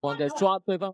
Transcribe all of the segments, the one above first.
光在抓对方，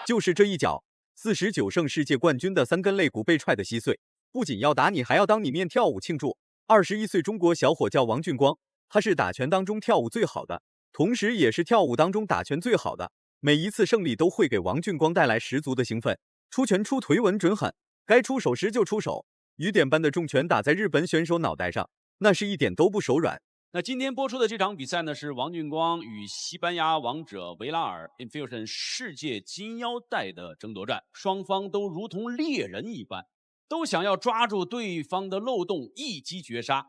就是这一脚，49胜世界冠军的3根肋骨被踹得稀碎，不仅要打你，还要当你面跳舞庆祝。21岁中国小伙叫王俊光，他是打拳当中跳舞最好的，同时也是跳舞当中打拳最好的。每一次胜利都会给王俊光带来十足的兴奋，出拳出腿稳准狠，该出手时就出手，雨点般的重拳打在日本选手脑袋上，那是一点都不手软。那今天播出的这场比赛呢，是王俊光与西班牙王者维拉尔 Infusion 世界金腰带的争夺战，双方都如同猎人一般，都想要抓住对方的漏洞，一击绝杀。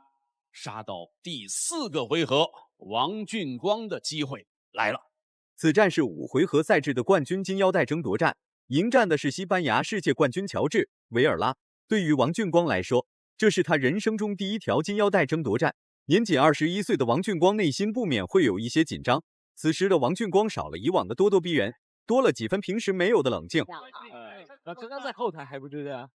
杀到第4个回合，王俊光的机会来了。此战是5回合赛制的冠军金腰带争夺战，迎战的是西班牙世界冠军乔治·维尔拉。对于王俊光来说，这是他人生中第1条金腰带争夺战。年仅21岁的王俊光内心不免会有一些紧张。此时的王俊光少了以往的咄咄逼人，多了几分平时没有的冷静。那刚刚在后台还不是这样，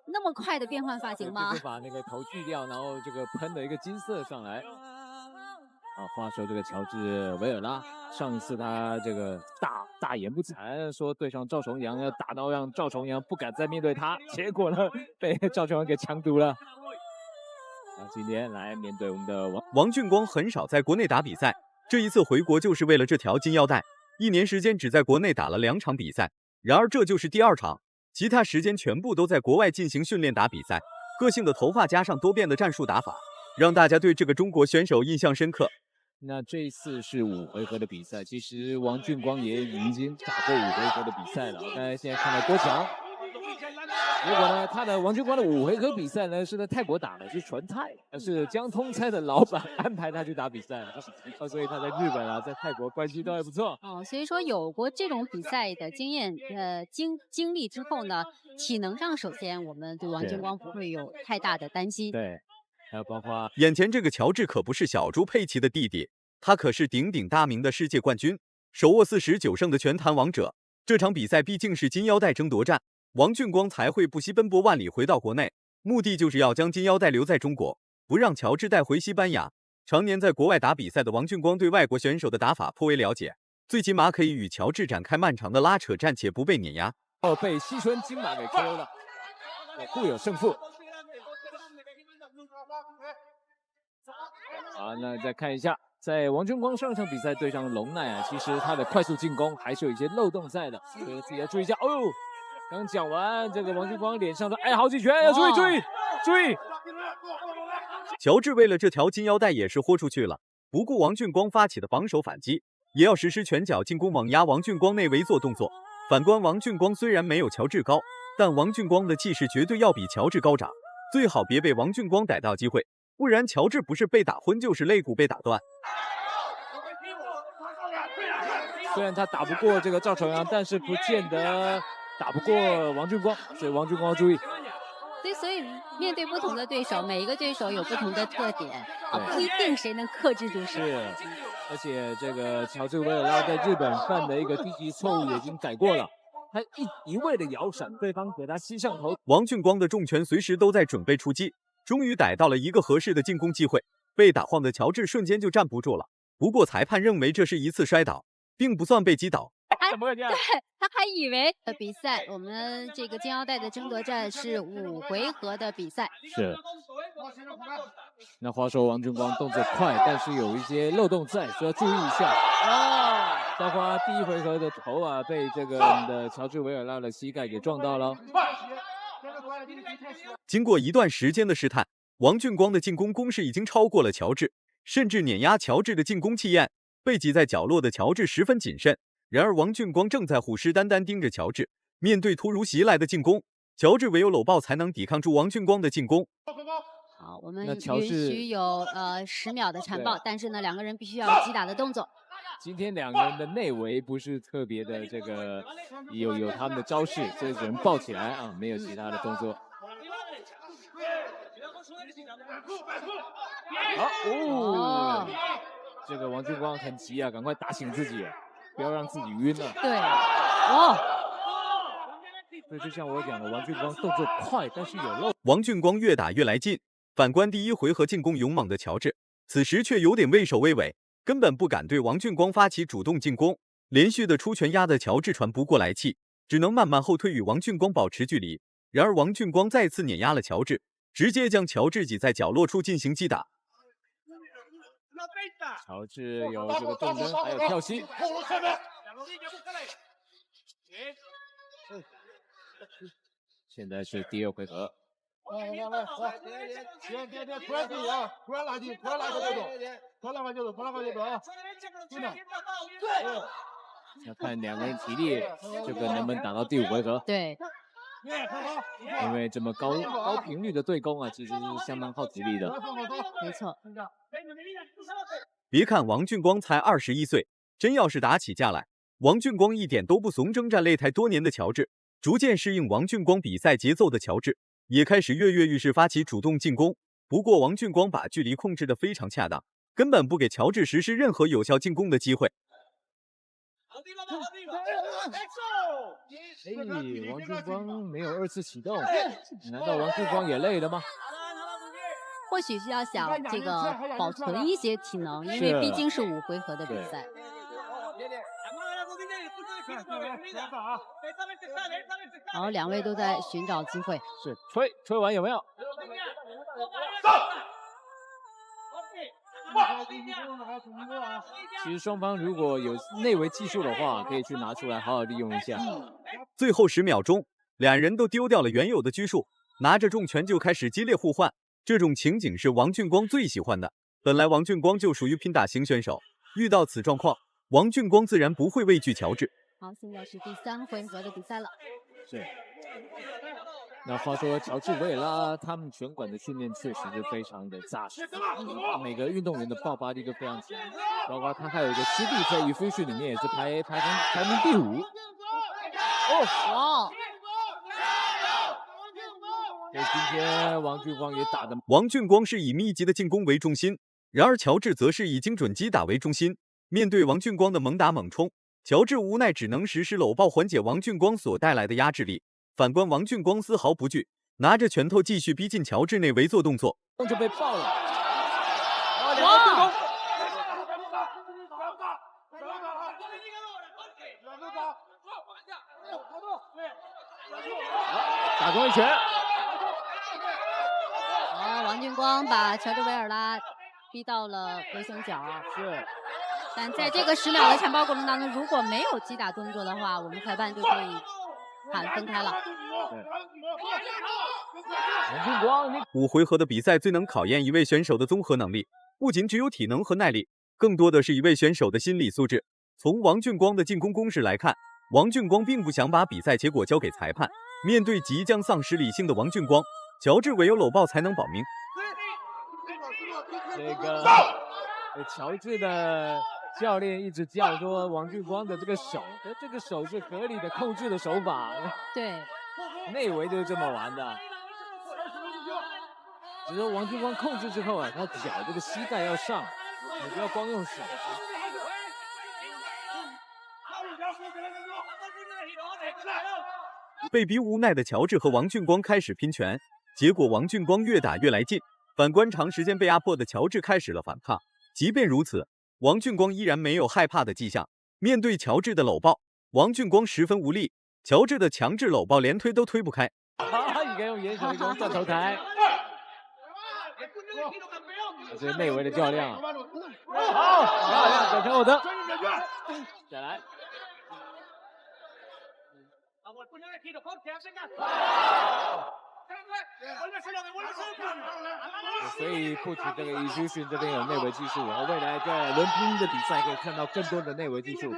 那么快的变换发型吗？就是把那个头锯掉，然后这个喷了一个金色上来。话说这个乔治维尔拉，上一次他这个大言不惭，说对上赵重阳要打到让赵重阳不敢再面对他，结果呢被赵重阳给强毒了。今天来面对我们的王俊光很少在国内打比赛，这一次回国就是为了这条金腰带，1年时间只在国内打了2场比赛，然而这就是第2场，其他时间全部都在国外进行训练打比赛。个性的头发加上多变的战术打法，让大家对这个中国选手印象深刻。那这一次是5回合的比赛，其实王俊光也已经打过5回合的比赛了。现在看到郭强。结果呢，王俊光的5回合比赛呢是在泰国打的，是纯泰，是江通菜的老板安排他去打比赛了，所以他在日本啊，在泰国关系都还不错。所以说有过这种比赛的经验，经历之后呢，体能上首先我们对王俊光不会有太大的担心。对，还有包括眼前这个乔治可不是小猪佩奇的弟弟，他可是鼎鼎大名的世界冠军，手握49胜的拳坛王者。这场比赛毕竟是金腰带争夺战。王俊光才会不惜奔波万里回到国内，目的就是要将金腰带留在中国，不让乔治带回西班牙。常年在国外打比赛的王俊光对外国选手的打法颇为了解，最起码可以与乔治展开漫长的拉扯战且不被碾压。被西村金马给 KO 了，互有胜负。好，那再看一下，在王俊光上场比赛对上龙奈啊，其实他的快速进攻还是有一些漏洞在的，所以自己要注意一下。刚讲完这个王俊光脸上的好几拳，要注意！乔治为了这条金腰带也是豁出去了，不顾王俊光发起的防守反击，也要实施拳脚进攻猛压王俊光内围做动作。反观王俊光虽然没有乔治高，但王俊光的气势绝对要比乔治高涨，最好别被王俊光逮到机会，不然乔治不是被打昏就是肋骨被打断。虽然他打不过这个赵重阳，但是不见得打不过王俊光，所以王俊光要注意。所以面对不同的对手，每一个对手有不同的特点不一定谁能克制住谁。是，而且这个乔治维尔拉在日本犯的一个低级错误已经改过了，他一味的摇闪，对方给他吸上头。王俊光的重拳随时都在准备出击，终于逮到了一个合适的进攻机会，被打晃的乔治瞬间就站不住了。不过裁判认为这是一次摔倒，并不算被击倒。对，他还以为比赛，我们这个金腰带的争夺战是5回合的比赛。是。那话说王俊光动作快，但是有一些漏洞在，所以要注意一下。包括第1回合的头啊，被这个我们的乔治维尔拉的膝盖给撞到了。经过一段时间的试探，王俊光的进攻攻势已经超过了乔治，甚至碾压乔治的进攻气焰。被挤在角落的乔治十分谨慎。然而王俊光正在虎视眈眈盯着乔治，面对突如其来的进攻，乔治唯有搂抱才能抵抗住王俊光的进攻。好，我们允许有10秒的缠抱，但是呢，2个人必须要有击打的动作。今天2个人的内围不是特别的这个有他们的招式，所以只能抱起来啊，没有其他的动作。好这个王俊光很急啊，赶快打醒自己，不要让自己晕了。对，所以就像我讲的，王俊光动作快，但是有漏。王俊光越打越来劲，反观第1回合进攻勇猛的乔治，此时却有点畏首畏尾，根本不敢对王俊光发起主动进攻，连续的出拳压得乔治喘不过来气，只能慢慢后退与王俊光保持距离。然而王俊光再次碾压了乔治，直接将乔治挤在角落处进行击打。乔治有这个动身，还有跳膝。现在是第2回合。来，别，突然进啊！突然拉近，突然拉个节奏，突然拉个节奏啊！真的。要看两个人体力，这个能不能打到第5回合？对，因为这么高频率的对攻啊，其实是相当耗体力的。没错。别看王俊光才21岁，真要是打起架来，王俊光一点都不怂。征战擂台多年的乔治，逐渐适应王俊光比赛节奏的乔治，也开始跃跃欲试发起主动进攻。不过王俊光把距离控制得非常恰当，根本不给乔治实施任何有效进攻的机会。王俊光没有2次启动，难道王俊光也累了吗？或许是要想这个保存一些体能，因为毕竟是5回合的比赛。然后2位都在寻找机会。是吹完有没有？其实双方如果有内围技术的话，可以去拿出来好好利用一下。最后10秒钟，两人都丢掉了原有的拘束，拿着重拳就开始激烈互换。这种情景是王俊光最喜欢的。本来王俊光就属于拼打型选手，遇到此状况，王俊光自然不会畏惧乔治。好，现在是第3回合的比赛了。是。那话说，乔治维也拉他们拳馆的训练确实是非常的扎实，每个运动员的爆发力都非常强，包括他还有一个师弟在 Efusion 里面也是排名第5。哇！所以今天王俊光也打的。王俊光是以密集的进攻为重心，然而乔治则是以精准击打为中心。面对王俊光的猛打猛冲，乔治无奈只能实施搂抱缓解王俊光所带来的压制力。反观王俊光丝毫不惧，拿着拳头继续逼近乔治内围做动作，就被爆了。哇！打中一拳。王俊光把乔治维尔拉逼到了围墙角。是。但在这个10秒的缠抱过程当中，如果没有击打动作的话，我们裁判就可以喊分开了。王俊光，5回合的比赛最能考验一位选手的综合能力，不仅只有体能和耐力，更多的是一位选手的心理素质。从王俊光的进攻攻势来看，王俊光并不想把比赛结果交给裁判。面对即将丧失理性的王俊光，乔治唯有搂抱才能保命。这个乔治的教练一直叫说王俊光的这个手是合理的控制的手法。对，内围就是这么玩的。只是王俊光控制之后啊，他脚这个膝盖要上，你不要光用手。被逼无奈的乔治和王俊光开始拼拳，结果王俊光越打越来劲。反观长时间被压迫的乔治开始了反抗。即便如此，王俊光依然没有害怕的迹象。面对乔治的搂抱，王俊光十分无力，乔治的强制搂抱连推都推不开。应该用眼神给我断头台。这是内围的较量。好，等成我的。再来。所以库奇这个Efusion这边有内围技术，然后未来在轮拼的比赛可以看到更多的内围技术。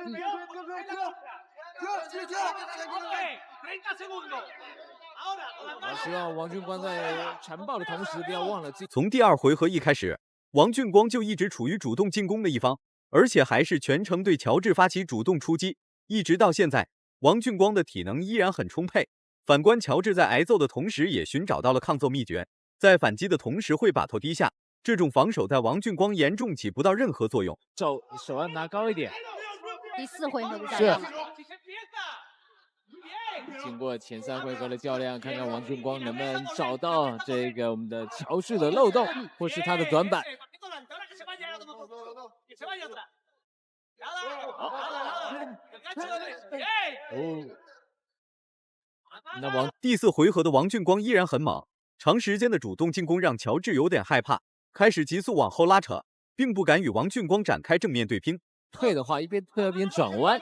希望王俊光在缠抱的同时，不要忘了从第2回合一开始，王俊光就一直处于主动进攻的一方，而且还是全程对乔治发起主动出击。一直到现在，王俊光的体能依然很充沛。反观乔治在挨揍的同时，也寻找到了抗揍秘诀，在反击的同时会把头低下。这种防守在王俊光严重起不到任何作用。手要拿高一点。第4回合的较量。经过前3回合的较量，看看王俊光能不能找到这个我们的乔治的漏洞，或是他的短板。那王第4回合的王俊光依然很猛，长时间的主动进攻让乔治有点害怕，开始急速往后拉扯，并不敢与王俊光展开正面对拼。退的话，一边退一边转弯。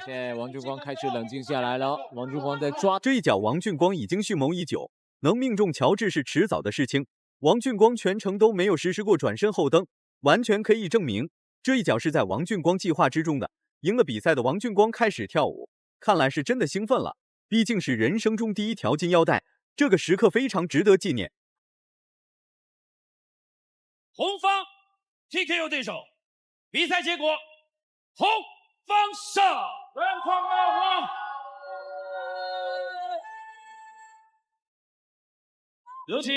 现在王俊光开始冷静下来了，王俊光在抓这一脚，王俊光已经蓄谋已久，能命中乔治是迟早的事情。王俊光全程都没有实施过转身后蹬，完全可以证明这一脚是在王俊光计划之中的。赢了比赛的王俊光开始跳舞，看来是真的兴奋了，毕竟是人生中第1条金腰带，这个时刻非常值得纪念。红方 TKO 对手，比赛结果，红方胜。有请。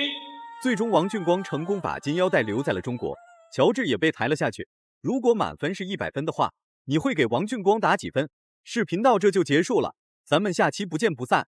最终，王俊光成功把金腰带留在了中国，乔治也被抬了下去。如果满分是100分的话，你会给王俊光打几分？视频到这就结束了，咱们下期不见不散。